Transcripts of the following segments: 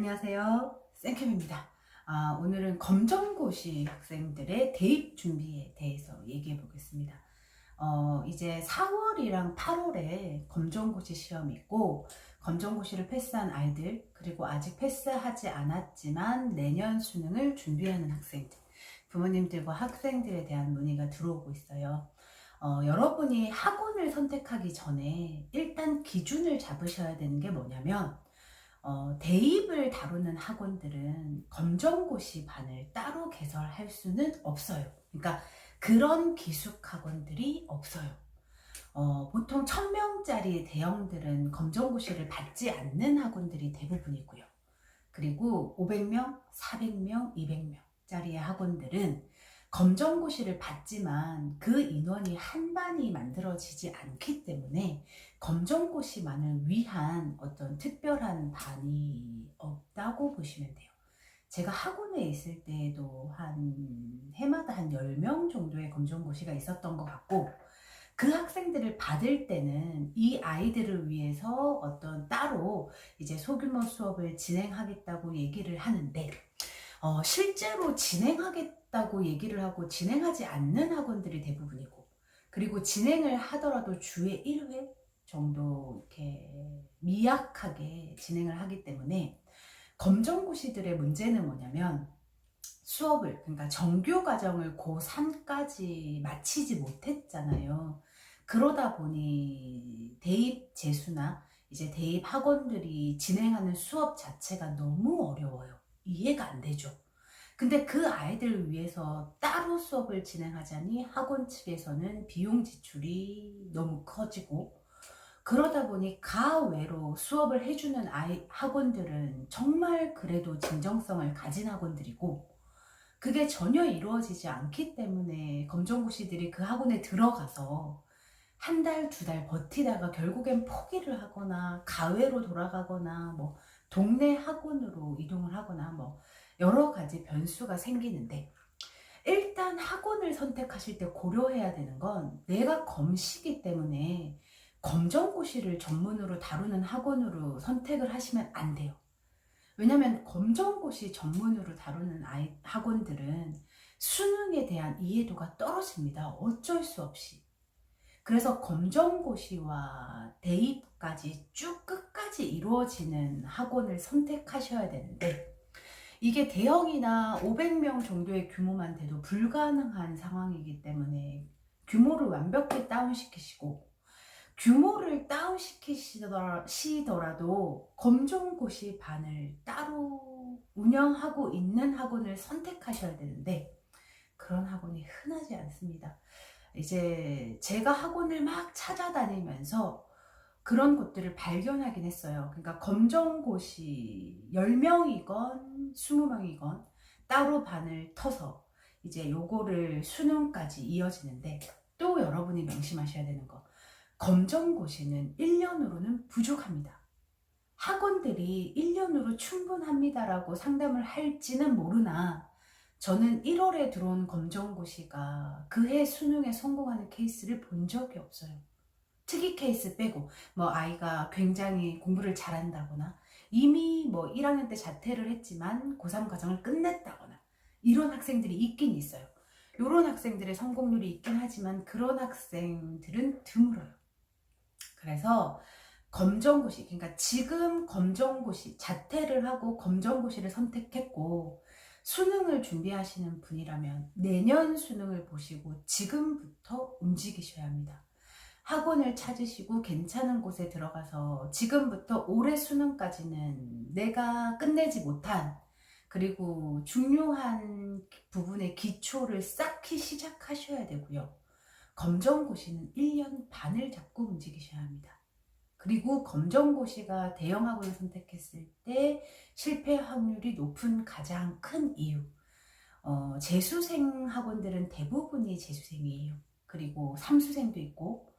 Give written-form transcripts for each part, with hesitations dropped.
안녕하세요. 쌤캠입니다. 오늘은 검정고시 학생들의 대입 준비에 대해서 얘기해 보겠습니다. 이제 4월이랑 8월에 검정고시 시험이 있고, 검정고시를 패스한 아이들, 그리고 아직 패스하지 않았지만 내년 수능을 준비하는 학생들, 부모님들과 학생들에 대한 문의가 들어오고 있어요. 여러분이 학원을 선택하기 전에 일단 기준을 잡으셔야 되는 게 뭐냐면, 대입을 다루는 학원들은 검정고시 반을 따로 개설할 수는 없어요. 그러니까 그런 기숙 학원들이 없어요. 보통 1000명짜리 대형들은 검정고시를 받지 않는 학원들이 대부분이고요. 그리고 500명, 400명, 200명짜리의 학원들은 검정고시를 받지만 그 인원이 한 반이 만들어지지 않기 때문에 검정고시만을 위한 어떤 특별한 반이 없다고 보시면 돼요. 제가 학원에 있을 때에도 해마다 한 10명 정도의 검정고시가 있었던 것 같고, 그 학생들을 받을 때는 이 아이들을 위해서 어떤 따로 이제 소규모 수업을 진행하겠다고 얘기를 하는데, 실제로 진행하겠다고 얘기를 하고 진행하지 않는 학원들이 대부분이고, 그리고 진행을 하더라도 주에 1회 정도 이렇게 미약하게 진행을 하기 때문에, 검정고시들의 문제는 뭐냐면 수업을, 그러니까 정규 과정을 고3까지 마치지 못했잖아요. 그러다 보니 대입 재수나 이제 대입 학원들이 진행하는 수업 자체가 너무 어려워요. 이해가 안 되죠. 근데 그 아이들을 위해서 따로 수업을 진행하자니 학원 측에서는 비용 지출이 너무 커지고, 그러다 보니 가외로 수업을 해주는 학원들은 정말 그래도 진정성을 가진 학원들이고, 그게 전혀 이루어지지 않기 때문에 검정고시들이 그 학원에 들어가서 한 달, 두 달 버티다가 결국엔 포기를 하거나 가외로 돌아가거나 뭐 동네 학원으로 이동을 하거나 뭐 여러 가지 변수가 생기는데, 일단 학원을 선택하실 때 고려해야 되는 건, 내가 검시기 때문에 검정고시를 전문으로 다루는 학원으로 선택을 하시면 안 돼요. 왜냐면 검정고시 전문으로 다루는 학원들은 수능에 대한 이해도가 떨어집니다. 어쩔 수 없이. 그래서 검정고시와 대입까지 쭉 끝까지 이루어지는 학원을 선택하셔야 되는데, 이게 대형이나 500명 정도의 규모만 돼도 불가능한 상황이기 때문에 규모를 완벽히 다운시키시고, 규모를 다운시키시더라도 검정고시 반을 따로 운영하고 있는 학원을 선택하셔야 되는데, 그런 학원이 흔하지 않습니다. 이제 제가 학원을 막 찾아다니면서 그런 곳들을 발견하긴 했어요. 그러니까 검정고시 10명이건 20명이건 따로 반을 터서 이제 요거를 수능까지 이어지는데, 또 여러분이 명심하셔야 되는 거, 검정고시는 1년으로는 부족합니다. 학원들이 1년으로 충분합니다라고 상담을 할지는 모르나, 저는 1월에 들어온 검정고시가 그해 수능에 성공하는 케이스를 본 적이 없어요. 특이 케이스 빼고, 뭐 아이가 굉장히 공부를 잘한다거나 이미 뭐 1학년 때 자퇴를 했지만 고3 과정을 끝냈다거나 이런 학생들이 있긴 있어요. 이런 학생들의 성공률이 있긴 하지만 그런 학생들은 드물어요. 그래서 검정고시, 그러니까 지금 검정고시 자퇴를 하고 검정고시를 선택했고 수능을 준비하시는 분이라면 내년 수능을 보시고 지금부터 움직이셔야 합니다. 학원을 찾으시고 괜찮은 곳에 들어가서 지금부터 올해 수능까지는 내가 끝내지 못한, 그리고 중요한 부분의 기초를 쌓기 시작하셔야 되고요. 검정고시는 1년 반을 잡고 움직이셔야 합니다. 그리고 검정고시가 대형 학원을 선택했을 때 실패 확률이 높은 가장 큰 이유, 재수생 학원들은 대부분이 재수생이에요. 그리고 삼수생도 있고,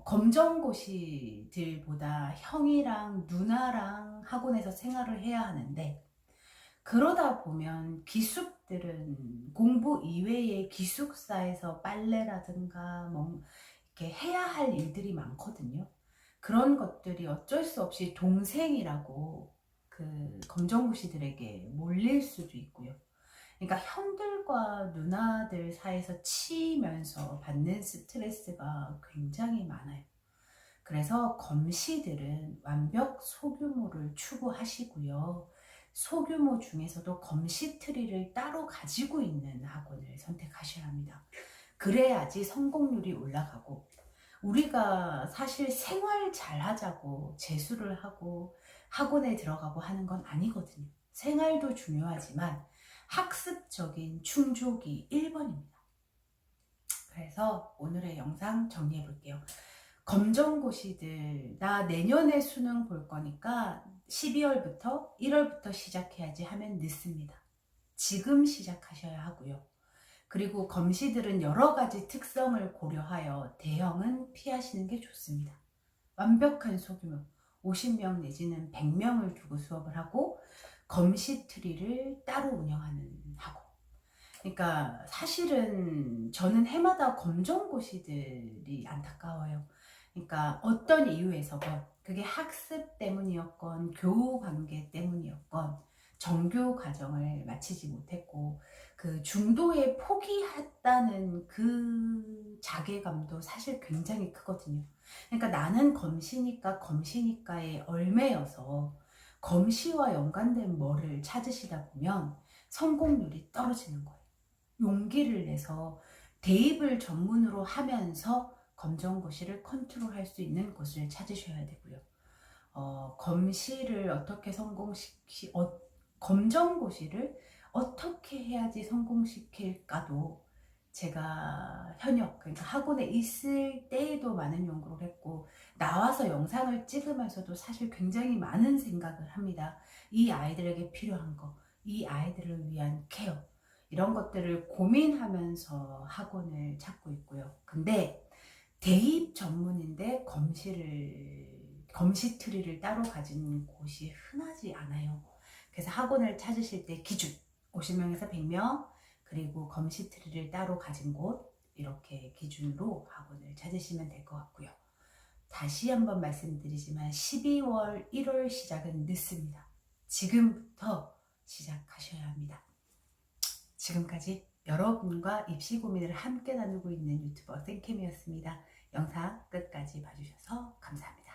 검정고시들보다 형이랑 누나랑 학원에서 생활을 해야 하는데, 그러다 보면 기숙들은 공부 이외에 기숙사에서 빨래라든가 뭐 이렇게 해야 할 일들이 많거든요. 그런 것들이 어쩔 수 없이 동생이라고 그 검정고시들에게 몰릴 수도 있고요. 그러니까 형들과 누나들 사이에서 치이면서 받는 스트레스가 굉장히 많아요. 그래서 검시들은 완벽 소규모를 추구하시고요. 소규모 중에서도 검시 트리를 따로 가지고 있는 학원을 선택하셔야 합니다. 그래야지 성공률이 올라가고, 우리가 사실 생활 잘 하자고 재수를 하고 학원에 들어가고 하는 건 아니거든요. 생활도 중요하지만 학습적인 충족이 1번입니다. 그래서 오늘의 영상 정리해 볼게요. 검정고시들, 나 내년에 수능 볼 거니까 12월부터 1월부터 시작해야지 하면 늦습니다. 지금 시작하셔야 하고요. 그리고 검시들은 여러 가지 특성을 고려하여 대형은 피하시는 게 좋습니다. 완벽한 소규모, 50명 내지는 100명을 두고 수업을 하고 검시 트리를 따로 운영하는 학원. 그러니까 사실은 저는 해마다 검정고시들이 안타까워요. 그러니까 어떤 이유에서건, 그게 학습 때문이었건 교우 관계 때문이었건 정규 과정을 마치지 못했고 그 중도에 포기했다는 그 자괴감도 사실 굉장히 크거든요. 그러니까 나는 검시니까의 얼매여서 검시와 연관된 뭐를 찾으시다 보면 성공률이 떨어지는 거예요. 용기를 내서 대입을 전문으로 하면서 검정고시를 컨트롤할 수 있는 곳을 찾으셔야 되고요. 검시를 어떻게 검정고시를 어떻게 해야지 성공시킬까도 제가 현역, 그러니까 학원에 있을 때에도 많은 연구를 했고, 나와서 영상을 찍으면서도 사실 굉장히 많은 생각을 합니다. 이 아이들에게 필요한 거, 이 아이들을 위한 케어, 이런 것들을 고민하면서 학원을 찾고 있고요. 근데 대입 전문인데 검시 트리를 따로 가진 곳이 흔하지 않아요. 그래서 학원을 찾으실 때 기준 50명에서 100명, 그리고 검시 트리를 따로 가진 곳, 이렇게 기준으로 학원을 찾으시면 될 것 같고요. 다시 한번 말씀드리지만 12월, 1월 시작은 늦습니다. 지금부터 시작하셔야 합니다. 지금까지 여러분과 입시 고민을 함께 나누고 있는 유튜버 쌤캠이었습니다. 영상 끝까지 봐주셔서 감사합니다.